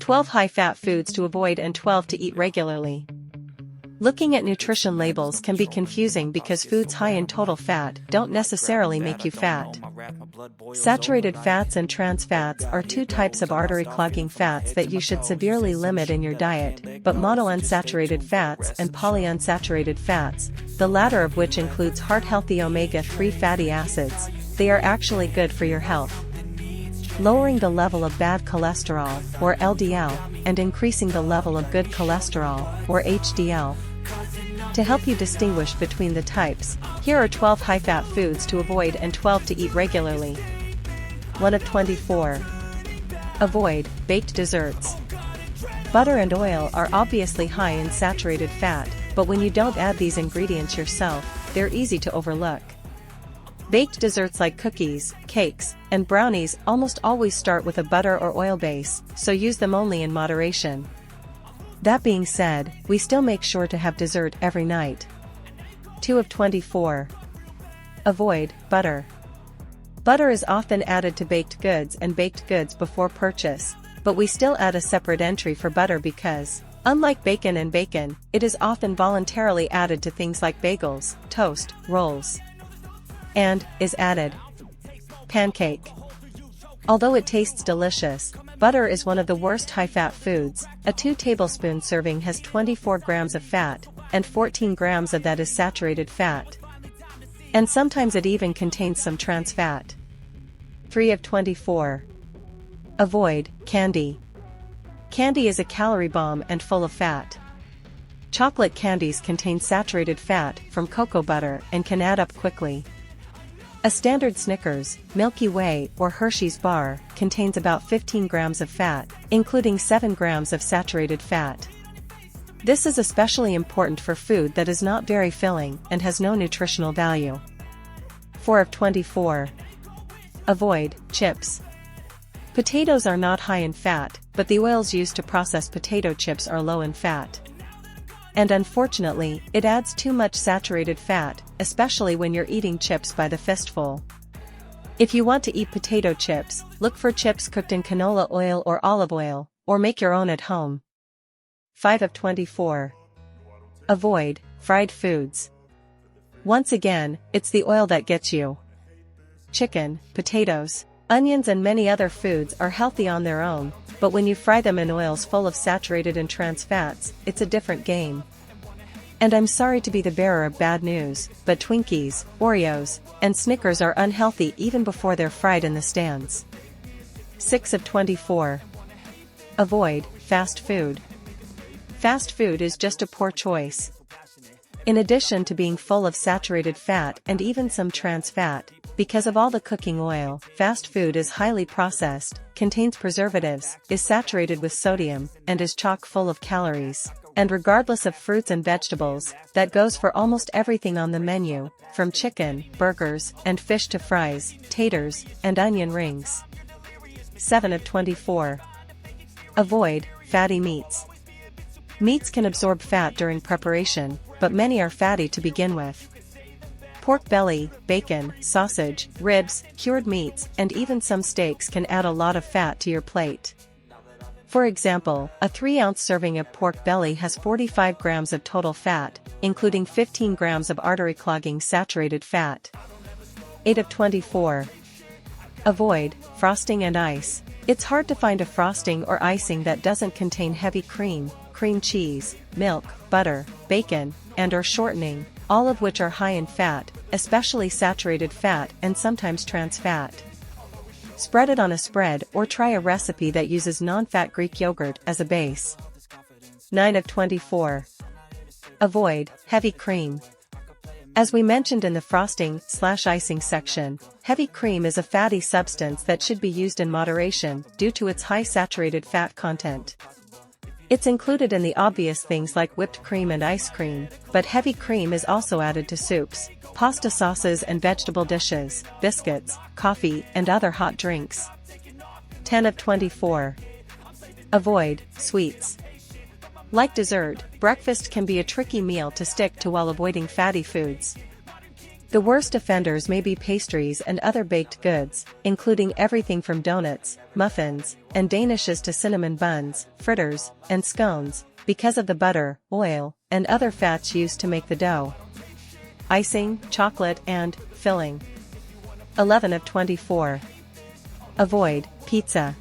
12 high-fat foods to avoid and 12 to eat regularly. Looking at nutrition labels can be confusing because foods high in total fat don't necessarily make you fat. Saturated fats and trans fats are two types of artery-clogging fats that you should severely limit in your diet, but monounsaturated fats and polyunsaturated fats, the latter of which includes heart-healthy omega-3 fatty acids, they are actually good for your health. Lowering the level of bad cholesterol, or LDL, and increasing the level of good cholesterol, or HDL. To help you distinguish between the types, here are 12 high-fat foods to avoid and 12 to eat regularly. 1 of 24. Avoid baked desserts. Butter and oil are obviously high in saturated fat, but when you don't add these ingredients yourself, they're easy to overlook. Baked desserts like cookies, cakes, and brownies almost always start with a butter or oil base, so use them only in moderation. That being said, we still make sure to have dessert every night. 2 of 24. Avoid butter. Butter is often added to baked goods and baked goods before purchase, but we still add a separate entry for butter because, unlike bacon and bacon, it is often voluntarily added to things like bagels, toast, rolls, and is added. Pancake. Although it tastes delicious, butter is one of the worst high-fat foods. A 2 tablespoon serving has 24 grams of fat, and 14 grams of that is saturated fat. And sometimes it even contains some trans fat. 3 of 24. Avoid candy. Candy is a calorie bomb and full of fat. Chocolate candies contain saturated fat from cocoa butter and can add up quickly. A standard Snickers, Milky Way, or Hershey's bar contains about 15 grams of fat, including 7 grams of saturated fat. This is especially important for food that is not very filling and has no nutritional value. 4 of 24. Avoid chips. Potatoes are not high in fat, but the oils used to process potato chips are low in fat. And unfortunately, it adds too much saturated fat, especially when you're eating chips by the fistful. If you want to eat potato chips, look for chips cooked in canola oil or olive oil, or make your own at home. 5 of 24. Avoid fried foods. Once again, it's the oil that gets you. Chicken, potatoes, onions and many other foods are healthy on their own, but when you fry them in oils full of saturated and trans fats, it's a different game. And I'm sorry to be the bearer of bad news, but Twinkies, Oreos, and Snickers are unhealthy even before they're fried in the stands. 6 of 24. Avoid fast food. Fast food is just a poor choice. In addition to being full of saturated fat and even some trans fat, because of all the cooking oil, fast food is highly processed, contains preservatives, is saturated with sodium, and is chock full of calories. And regardless of fruits and vegetables, that goes for almost everything on the menu, from chicken, burgers, and fish to fries, taters, and onion rings. 7 of 24. Avoid fatty meats. Meats can absorb fat during preparation, but many are fatty to begin with. Pork belly, bacon, sausage, ribs, cured meats, and even some steaks can add a lot of fat to your plate. For example, a 3-ounce serving of pork belly has 45 grams of total fat, including 15 grams of artery-clogging saturated fat. 8 of 24. Avoid frosting and ice. It's hard to find a frosting or icing that doesn't contain heavy cream, cream cheese, milk, butter, bacon, and/or shortening, all of which are high in fat, especially saturated fat and sometimes trans fat. Spread it on a spread or try a recipe that uses non-fat Greek yogurt as a base. 9 of 24. Avoid heavy cream. As we mentioned in the frosting/icing section, heavy cream is a fatty substance that should be used in moderation due to its high saturated fat content. It's included in the obvious things like whipped cream and ice cream, but heavy cream is also added to soups, pasta sauces and vegetable dishes, biscuits, coffee, and other hot drinks. 10 of 24. Avoid sweets. Like dessert, breakfast can be a tricky meal to stick to while avoiding fatty foods. The worst offenders may be pastries and other baked goods, including everything from donuts, muffins, and danishes to cinnamon buns, fritters, and scones, because of the butter, oil, and other fats used to make the dough. Icing, chocolate, and filling. 11 of 24. Avoid pizza.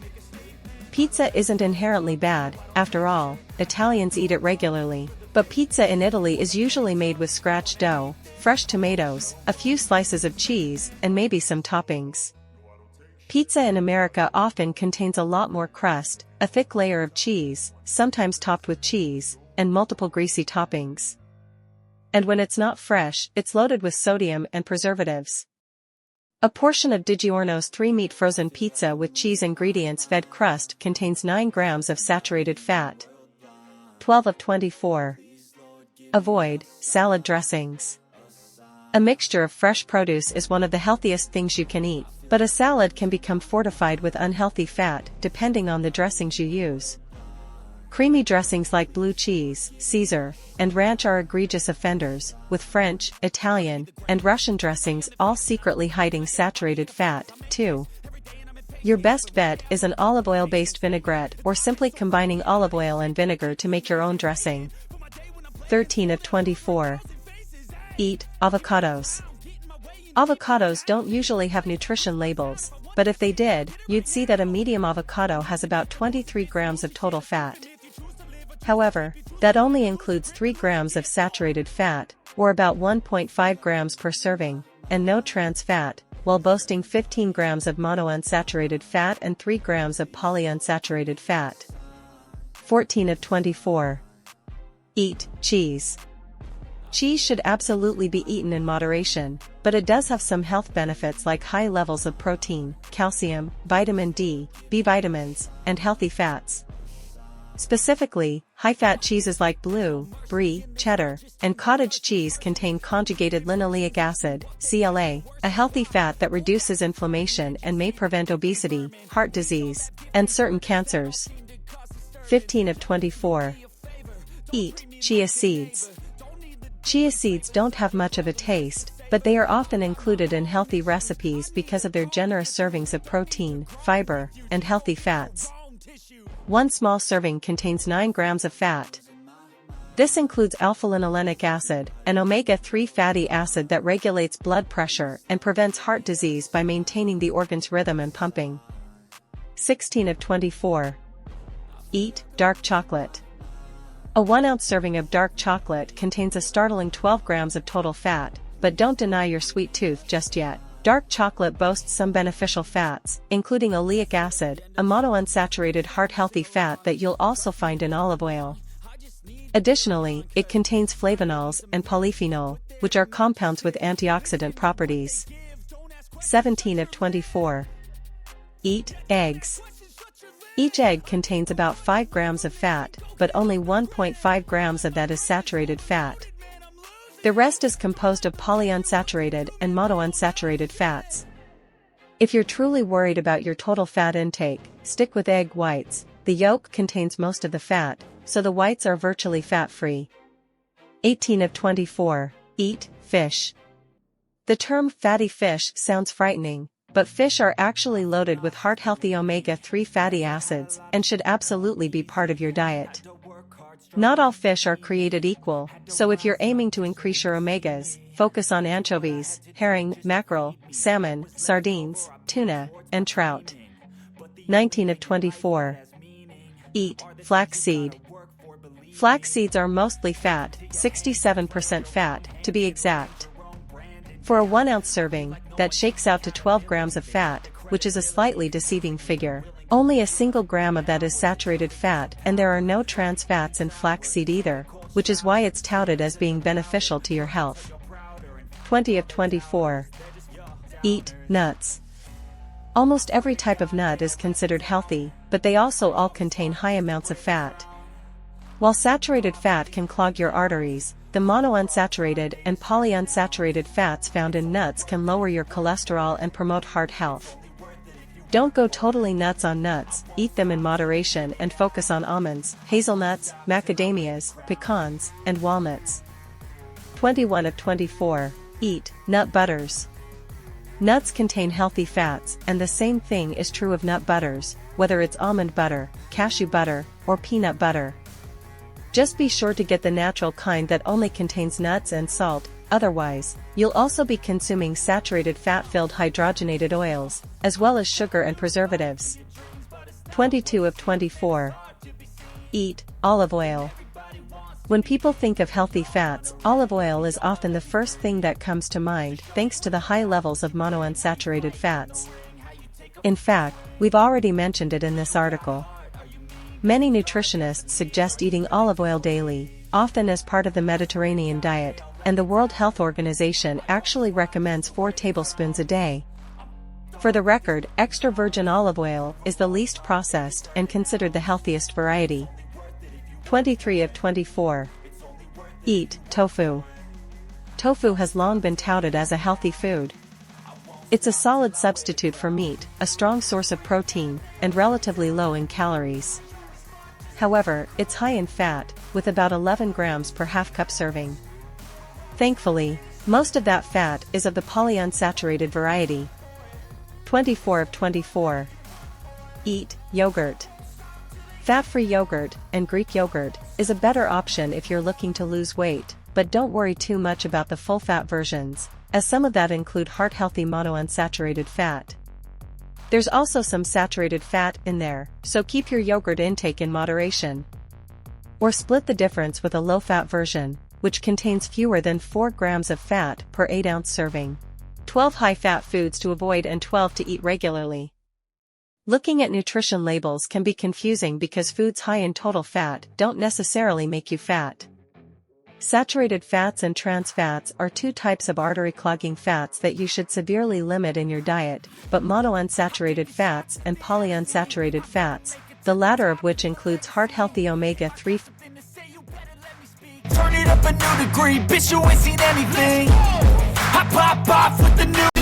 Pizza isn't inherently bad, after all, Italians eat it regularly, but pizza in Italy is usually made with scratch dough, fresh tomatoes, a few slices of cheese, and maybe some toppings. Pizza in America often contains a lot more crust, a thick layer of cheese, sometimes topped with cheese, and multiple greasy toppings. And when it's not fresh, it's loaded with sodium and preservatives. A portion of DiGiorno's 3-meat frozen pizza with cheese ingredients-fed crust contains 9 grams of saturated fat. 12 of 24. Avoid salad dressings. A mixture of fresh produce is one of the healthiest things you can eat, but a salad can become fortified with unhealthy fat depending on the dressings you use. Creamy dressings like blue cheese, Caesar, and ranch are egregious offenders, with French, Italian, and Russian dressings all secretly hiding saturated fat, too. Your best bet is an olive oil-based vinaigrette or simply combining olive oil and vinegar to make your own dressing. 13 of 24. Eat avocados. Avocados don't usually have nutrition labels, but if they did, you'd see that a medium avocado has about 23 grams of total fat. However, that only includes 3 grams of saturated fat, or about 1.5 grams per serving, and no trans fat, while boasting 15 grams of monounsaturated fat and 3 grams of polyunsaturated fat. 14 of 24. Eat cheese. Cheese should absolutely be eaten in moderation, but it does have some health benefits like high levels of protein, calcium, vitamin D, B vitamins, and healthy fats. Specifically, high-fat cheeses like blue, brie, cheddar, and cottage cheese contain conjugated linoleic acid, CLA, a healthy fat that reduces inflammation and may prevent obesity, heart disease, and certain cancers. 15 of 24. Eat chia seeds. Chia seeds don't have much of a taste, but they are often included in healthy recipes because of their generous servings of protein, fiber, and healthy fats. One small serving contains 9 grams of fat. This includes alpha-linolenic acid, an omega-3 fatty acid that regulates blood pressure and prevents heart disease by maintaining the organ's rhythm and pumping. 16 of 24. Eat dark chocolate. A 1-ounce serving of dark chocolate contains a startling 12 grams of total fat, but don't deny your sweet tooth just yet. Dark chocolate boasts some beneficial fats, including oleic acid, a monounsaturated heart-healthy fat that you'll also find in olive oil. Additionally, it contains flavonols and polyphenol, which are compounds with antioxidant properties. 17 of 24. Eat eggs. Each egg contains about 5 grams of fat, but only 1.5 grams of that is saturated fat. The rest is composed of polyunsaturated and monounsaturated fats. If you're truly worried about your total fat intake, stick with egg whites. The yolk contains most of the fat, so the whites are virtually fat-free. 18 of 24. Eat fish. The term fatty fish sounds frightening, but fish are actually loaded with heart-healthy omega-3 fatty acids and should absolutely be part of your diet. Not all fish are created equal, so if you're aiming to increase your omegas, focus on anchovies, herring, mackerel, salmon, sardines, tuna, and trout. 19 of 24. Eat flaxseed. Flax seeds are mostly fat, 67% fat, to be exact. For a 1-ounce serving, that shakes out to 12 grams of fat, which is a slightly deceiving figure. Only a single gram of that is saturated fat, and there are no trans fats in flaxseed either, which is why it's touted as being beneficial to your health. 20 of 24. Eat nuts. Almost every type of nut is considered healthy, but they also all contain high amounts of fat. While saturated fat can clog your arteries, the monounsaturated and polyunsaturated fats found in nuts can lower your cholesterol and promote heart health. Don't go totally nuts on nuts, eat them in moderation and focus on almonds, hazelnuts, macadamias, pecans, and walnuts. 21 of 24. Eat nut butters. Nuts contain healthy fats, and the same thing is true of nut butters, whether it's almond butter, cashew butter, or peanut butter. Just be sure to get the natural kind that only contains nuts and salt, otherwise, you'll also be consuming saturated fat-filled hydrogenated oils, as well as sugar and preservatives. 22 of 24. Eat olive oil. When people think of healthy fats, olive oil is often the first thing that comes to mind thanks to the high levels of monounsaturated fats. In fact, we've already mentioned it in this article. Many nutritionists suggest eating olive oil daily, often as part of the Mediterranean diet, and the World Health Organization actually recommends 4 tablespoons a day. For the record, extra virgin olive oil is the least processed and considered the healthiest variety. 23 of 24. Eat tofu. Tofu has long been touted as a healthy food. It's a solid substitute for meat, a strong source of protein, and relatively low in calories. However, it's high in fat, with about 11 grams per half-cup serving. Thankfully, most of that fat is of the polyunsaturated variety. 24 of 24. Eat yogurt. Fat-free yogurt, and Greek yogurt, is a better option if you're looking to lose weight, but don't worry too much about the full-fat versions, as some of that include heart-healthy monounsaturated fat. There's also some saturated fat in there, so keep your yogurt intake in moderation. Or split the difference with a low-fat version, which contains fewer than 4 grams of fat per 8-ounce serving. 12 high-fat foods to avoid and 12 to eat regularly. Looking at nutrition labels can be confusing because foods high in total fat don't necessarily make you fat. Saturated fats and trans fats are 2 types of artery-clogging fats that you should severely limit in your diet, but monounsaturated fats and polyunsaturated fats, the latter of which includes heart-healthy omega-3. Turn it up a new degree, bitch, you ain't seen anything. I pop off with the new